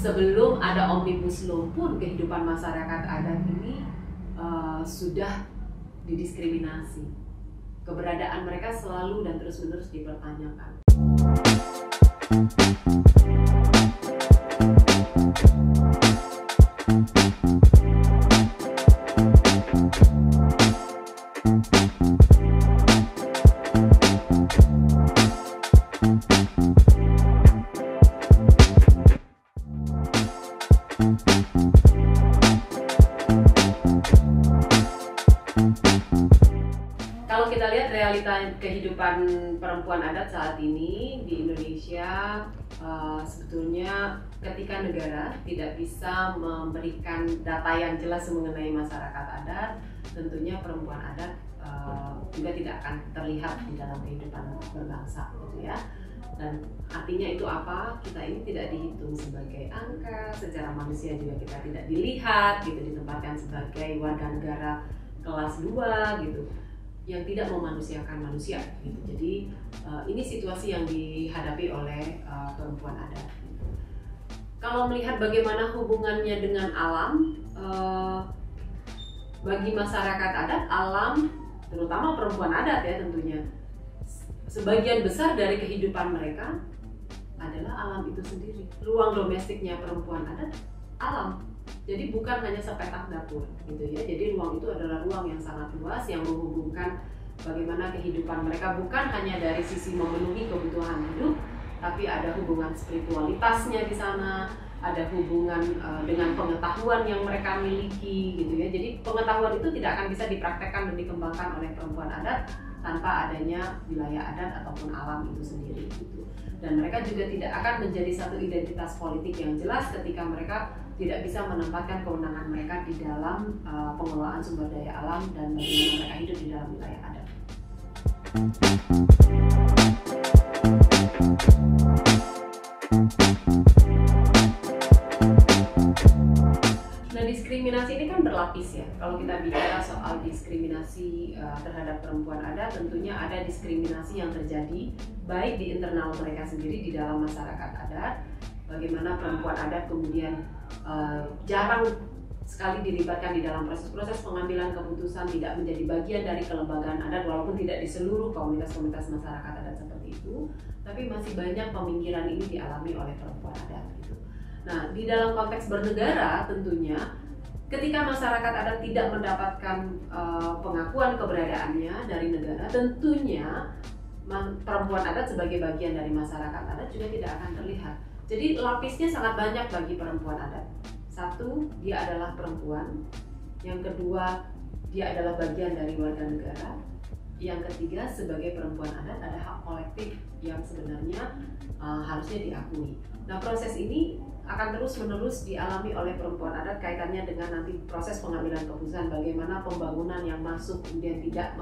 sebelum ada Omnibus Law pun kehidupan masyarakat adat ini sudah didiskriminasi. Keberadaan mereka selalu dan terus-menerus dipertanyakan. Kalau kita lihat realita kehidupan perempuan adat saat ini di Indonesia, sebetulnya ketika negara tidak bisa memberikan data yang jelas mengenai masyarakat adat, tentunya perempuan adat juga tidak akan terlihat di dalam kehidupan berbangsa, gitu ya. Dan artinya itu apa? Kita ini tidak dihitung sebagai angka, secara manusia juga kita tidak dilihat, gitu, ditempatkan sebagai warga negara kelas 2, gitu, yang tidak memanusiakan manusia, gitu. Jadi ini situasi yang dihadapi oleh perempuan adat, gitu. Kalau melihat bagaimana hubungannya dengan alam, bagi masyarakat adat, alam, terutama perempuan adat ya tentunya, sebagian besar dari kehidupan mereka adalah alam itu sendiri. Ruang domestiknya perempuan adat alam. Jadi bukan hanya sepetak dapur, gitu ya. Jadi ruang itu adalah ruang yang sangat luas yang menghubungkan bagaimana kehidupan mereka, bukan hanya dari sisi memenuhi kebutuhan hidup, tapi ada hubungan spiritualitasnya di sana, ada hubungan dengan pengetahuan yang mereka miliki, gitu ya. Jadi pengetahuan itu tidak akan bisa dipraktekkan dan dikembangkan oleh perempuan adat tanpa adanya wilayah adat ataupun alam itu sendiri, gitu. Dan mereka juga tidak akan menjadi satu identitas politik yang jelas ketika mereka tidak bisa menempatkan kewenangan mereka di dalam pengelolaan sumber daya alam dan bagaimana mereka hidup di dalam wilayah adat. Nah, diskriminasi ini kan berlapis ya. Kalau kita bicara soal diskriminasi terhadap perempuan adat, tentunya ada diskriminasi yang terjadi baik di internal mereka sendiri di dalam masyarakat adat. Bagaimana perempuan adat kemudian jarang sekali dilibatkan di dalam proses-proses pengambilan keputusan, tidak menjadi bagian dari kelembagaan adat, walaupun tidak di seluruh komunitas-komunitas masyarakat adat seperti itu, tapi masih banyak peminggiran ini dialami oleh perempuan adat, gitu. Nah, di dalam konteks bernegara tentunya ketika masyarakat adat tidak mendapatkan pengakuan keberadaannya dari negara, tentunya perempuan adat sebagai bagian dari masyarakat adat juga tidak akan terlihat. Jadi lapisnya sangat banyak bagi perempuan adat. Satu, dia adalah perempuan. Yang kedua, dia adalah bagian dari warga negara. Yang ketiga, sebagai perempuan adat ada hak kolektif yang sebenarnya harusnya diakui. Nah, proses ini akan terus-menerus dialami oleh perempuan adat kaitannya dengan nanti proses pengambilan keputusan, bagaimana pembangunan yang masuk kemudian tidak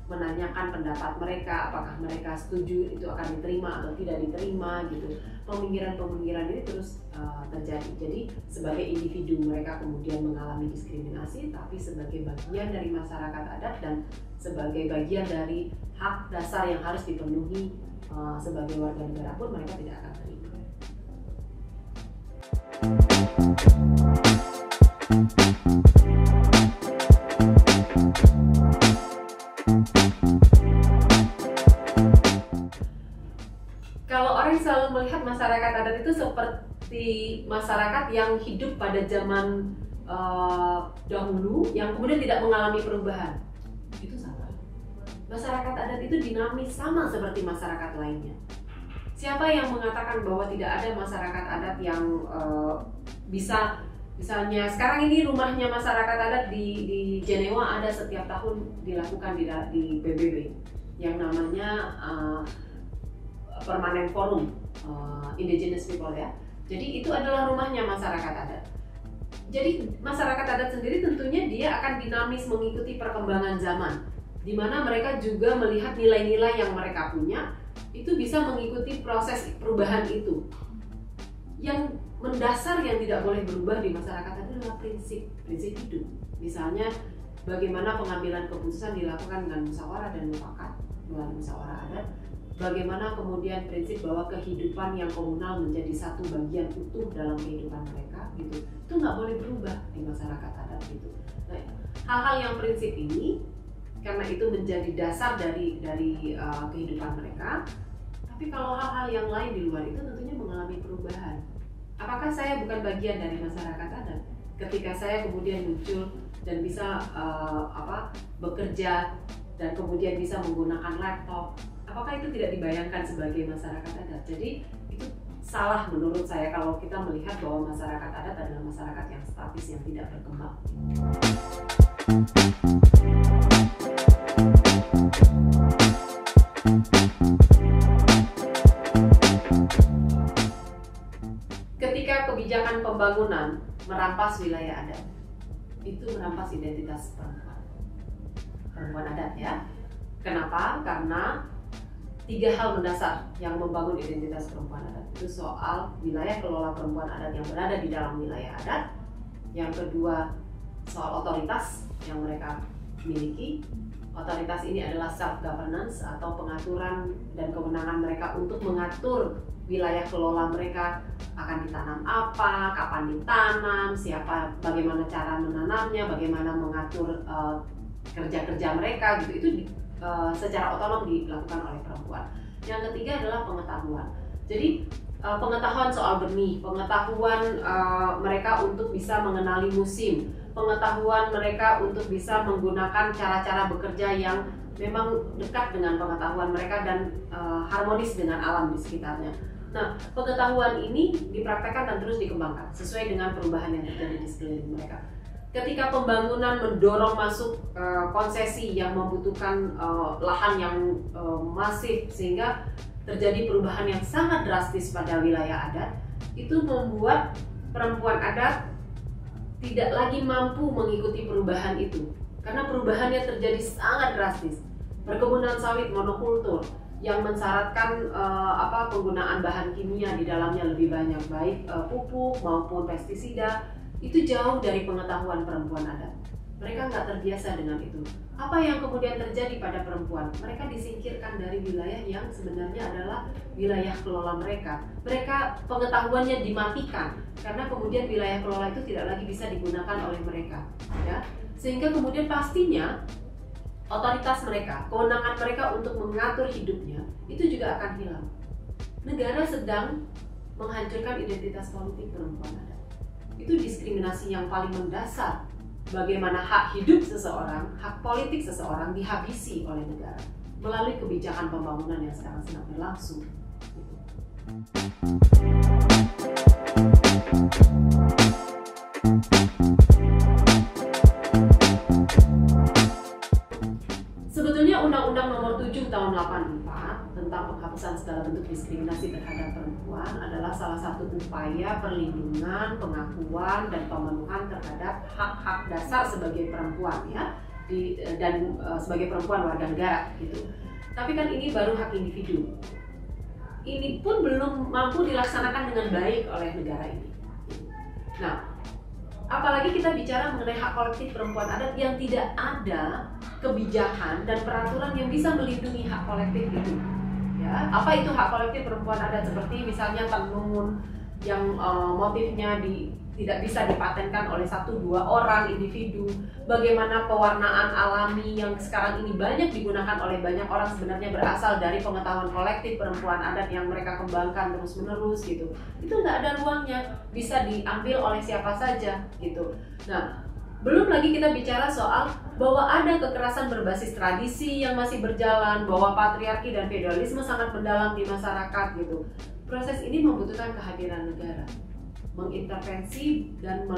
menanyakan pendapat mereka, apakah mereka setuju itu akan diterima atau tidak diterima, gitu. Peminggiran-peminggiran ini terus terjadi. Jadi sebagai individu mereka kemudian mengalami diskriminasi, tapi sebagai bagian dari masyarakat adat dan sebagai bagian dari hak dasar yang harus dipenuhi sebagai warga negara pun mereka tidak akan terima. Kalau orang selalu melihat masyarakat adat itu seperti masyarakat yang hidup pada zaman dahulu yang kemudian tidak mengalami perubahan, itu salah. Masyarakat adat itu dinamis sama seperti masyarakat lainnya. Siapa yang mengatakan bahwa tidak ada masyarakat adat yang bisa, misalnya sekarang ini rumahnya masyarakat adat di Jenewa ada setiap tahun dilakukan di PBB yang namanya Permanent Forum Indigenous People ya. Jadi itu adalah rumahnya masyarakat adat. Jadi masyarakat adat sendiri tentunya dia akan dinamis mengikuti perkembangan zaman, di mana mereka juga melihat nilai-nilai yang mereka punya itu bisa mengikuti proses perubahan itu. Yang mendasar yang tidak boleh berubah di masyarakat adalah prinsip hidup. Misalnya bagaimana pengambilan keputusan dilakukan dengan musyawarah dan mufakat melalui musyawarah adat. bagaimana kemudian prinsip bahwa kehidupan yang komunal menjadi satu bagian utuh dalam kehidupan mereka gitu, itu nggak boleh berubah di masyarakat adat gitu. Nah, hal-hal yang prinsip ini karena itu menjadi dasar dari kehidupan mereka. Tapi kalau hal-hal yang lain di luar itu tentunya mengalami perubahan. Apakah saya bukan bagian dari masyarakat adat? Ketika saya kemudian muncul dan bisa bekerja dan kemudian bisa menggunakan laptop, apakah itu tidak dibayangkan sebagai masyarakat adat? Jadi itu salah menurut saya kalau kita melihat bahwa masyarakat adat adalah masyarakat yang statis, yang tidak berkembang. Ketika kebijakan pembangunan merampas wilayah adat, itu merampas identitas perempuan adat ya. Kenapa? Karena 3 hal mendasar yang membangun identitas perempuan adat. Itu soal wilayah kelola perempuan adat yang berada di dalam wilayah adat. Yang kedua, soal otoritas yang mereka miliki. Otoritas ini adalah self-governance atau pengaturan dan kewenangan mereka untuk mengatur wilayah kelola mereka akan ditanam apa, kapan ditanam, siapa, bagaimana cara menanamnya, bagaimana mengatur kerja-kerja mereka gitu. Itu secara otonom dilakukan oleh perempuan. Yang ketiga adalah pengetahuan. Jadi pengetahuan soal benih, pengetahuan mereka untuk bisa mengenali musim, pengetahuan mereka untuk bisa menggunakan cara-cara bekerja yang memang dekat dengan pengetahuan mereka dan harmonis dengan alam di sekitarnya. Nah, pengetahuan ini dipraktekkan dan terus dikembangkan sesuai dengan perubahan yang terjadi di sekeliling mereka. Ketika pembangunan mendorong masuk konsesi yang membutuhkan lahan yang masif sehingga terjadi perubahan yang sangat drastis pada wilayah adat, itu membuat perempuan adat tidak lagi mampu mengikuti perubahan itu karena perubahannya terjadi sangat drastis. Perkebunan sawit monokultur yang mensyaratkan penggunaan bahan kimia di dalamnya lebih banyak, baik pupuk maupun pestisida, itu jauh dari pengetahuan perempuan adat. Mereka nggak terbiasa dengan itu. Apa yang kemudian terjadi pada perempuan? Mereka disingkirkan dari wilayah yang sebenarnya adalah wilayah kelola mereka. Mereka pengetahuannya dimatikan karena kemudian wilayah kelola itu tidak lagi bisa digunakan oleh mereka, ya. Sehingga kemudian pastinya otoritas mereka, kewenangan mereka untuk mengatur hidupnya itu juga akan hilang. Negara sedang menghancurkan identitas politik perempuan adat. Itu diskriminasi yang paling mendasar. Bagaimana hak hidup seseorang, hak politik seseorang dihabisi oleh negara melalui kebijakan pembangunan yang sekarang sedang berlangsung. Sebetulnya Undang-Undang Nomor 7 Tahun 84 tentang penghapusan segala bentuk diskriminasi terhadap perempuan adalah salah satu upaya perlindungan, pengakuan, dan pemenuhan terhadap hak-hak dasar sebagai perempuan ya, dan sebagai perempuan warga negara gitu. Tapi kan ini baru hak individu. Ini pun belum mampu dilaksanakan dengan baik oleh negara ini. Nah, apalagi kita bicara mengenai hak kolektif perempuan adat yang tidak ada kebijakan dan peraturan yang bisa melindungi hak kolektif itu. Ya, apa itu hak kolektif perempuan adat? Seperti misalnya tenun yang motifnya tidak bisa dipatenkan oleh 1-2 orang individu. Bagaimana pewarnaan alami yang sekarang ini banyak digunakan oleh banyak orang sebenarnya berasal dari pengetahuan kolektif perempuan adat yang mereka kembangkan terus-menerus gitu. Itu nggak ada ruangnya, bisa diambil oleh siapa saja gitu. Nah, belum lagi kita bicara soal bahwa ada kekerasan berbasis tradisi yang masih berjalan, bahwa patriarki dan feodalisme sangat mendalam di masyarakat gitu. Proses ini membutuhkan kehadiran negara, mengintervensi dan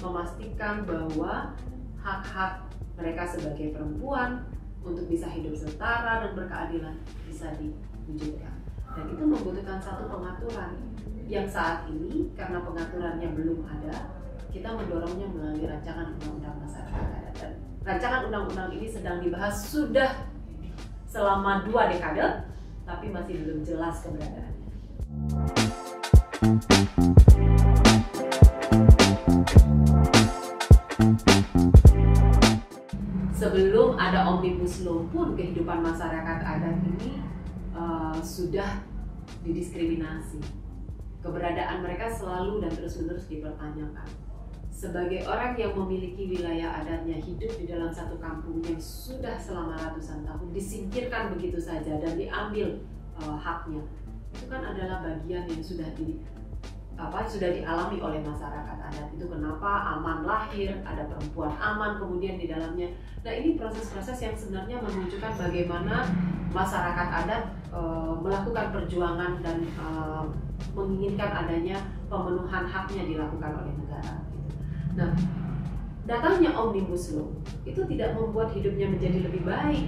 memastikan bahwa hak-hak mereka sebagai perempuan untuk bisa hidup setara dan berkeadilan bisa diwujudkan. Dan itu membutuhkan satu pengaturan yang saat ini karena pengaturannya belum ada, kita mendorongnya melalui rancangan undang-undang masyarakat adat. Dan rancangan undang-undang ini sedang dibahas sudah selama 2 dekade, tapi masih belum jelas keberadaannya. Sebelum ada Omnibus Law pun kehidupan masyarakat adat ini sudah didiskriminasi. Keberadaan mereka selalu dan terus-menerus dipertanyakan. Sebagai orang yang memiliki wilayah adatnya, hidup di dalam satu kampung yang sudah selama ratusan tahun disingkirkan begitu saja dan diambil haknya, itu kan adalah bagian yang sudah dialami oleh masyarakat adat. Itu kenapa Aman lahir, ada perempuan Aman kemudian di dalamnya. Nah, ini proses-proses yang sebenarnya menunjukkan bagaimana masyarakat adat melakukan perjuangan dan menginginkan adanya pemenuhan haknya dilakukan oleh negara. Nah, datangnya Omnibus Law itu tidak membuat hidupnya menjadi lebih baik.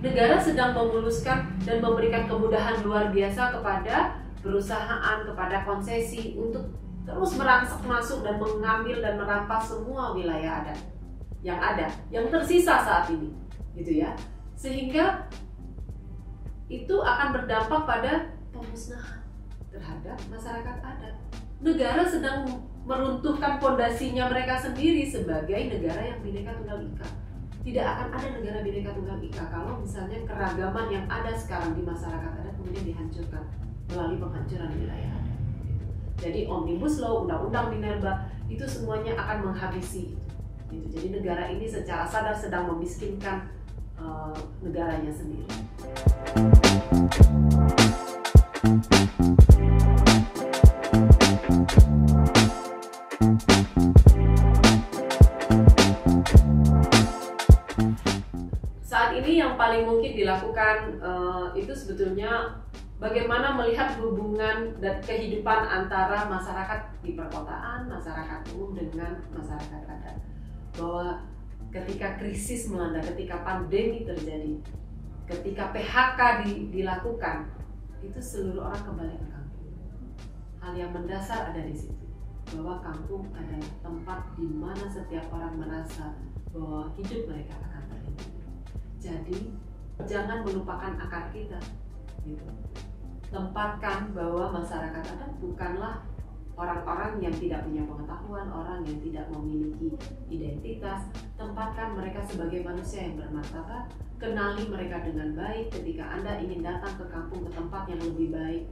Negara sedang memuluskan dan memberikan kemudahan luar biasa kepada perusahaan, kepada konsesi untuk terus merangsek masuk dan mengambil dan merampas semua wilayah adat yang ada, yang tersisa saat ini, gitu ya. Sehingga itu akan berdampak pada pemusnahan terhadap masyarakat adat. Negara sedang meruntuhkan fondasinya mereka sendiri sebagai negara yang Bhinneka Tunggal Ika. Tidak akan ada negara Bhinneka Tunggal Ika kalau misalnya keragaman yang ada sekarang di masyarakat adat kemudian dihancurkan melalui penghancuran wilayah adat. Jadi Omnibus Law, Undang-Undang Minerba itu semuanya akan menghabisi itu. Jadi negara ini secara sadar sedang memiskinkan negaranya sendiri. Saat ini yang paling mungkin dilakukan itu sebetulnya bagaimana melihat hubungan dan kehidupan antara masyarakat di perkotaan, masyarakat umum dengan masyarakat adat. Bahwa ketika krisis melanda, ketika pandemi terjadi, ketika PHK dilakukan, itu seluruh orang kembali ke kampung. Hal yang mendasar ada di situ, bahwa kampung adalah tempat di mana setiap orang merasa bahwa hidup mereka akan terlindungi. Jadi jangan melupakan akar kita, gitu. Tempatkan bahwa masyarakat adat bukanlah orang-orang yang tidak punya pengetahuan, orang yang tidak memiliki identitas. Tempatkan mereka sebagai manusia yang bermartabat. Kenali mereka dengan baik. Ketika Anda ingin datang ke kampung, ke tempat yang lebih baik,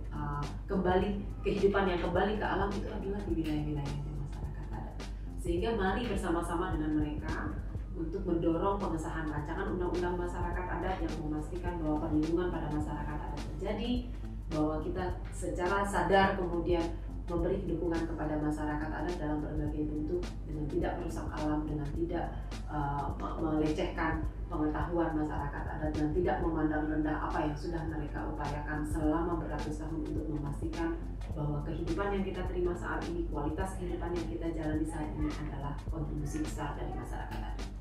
kembali kehidupan yang kembali ke alam, itu adalah di wilayah-wilayahnya masyarakat adat. Sehingga mari bersama-sama dengan mereka untuk mendorong pengesahan rancangan undang-undang masyarakat adat yang memastikan bahwa perlindungan pada masyarakat adat terjadi, bahwa kita secara sadar kemudian memberi dukungan kepada masyarakat adat dalam berbagai bentuk dengan tidak merusak alam, dengan tidak melecehkan pengetahuan masyarakat adat dan tidak memandang rendah apa yang sudah mereka upayakan selama beratus tahun untuk memastikan bahwa kehidupan yang kita terima saat ini, kualitas kehidupan yang kita jalani saat ini adalah kontribusi besar dari masyarakat adat.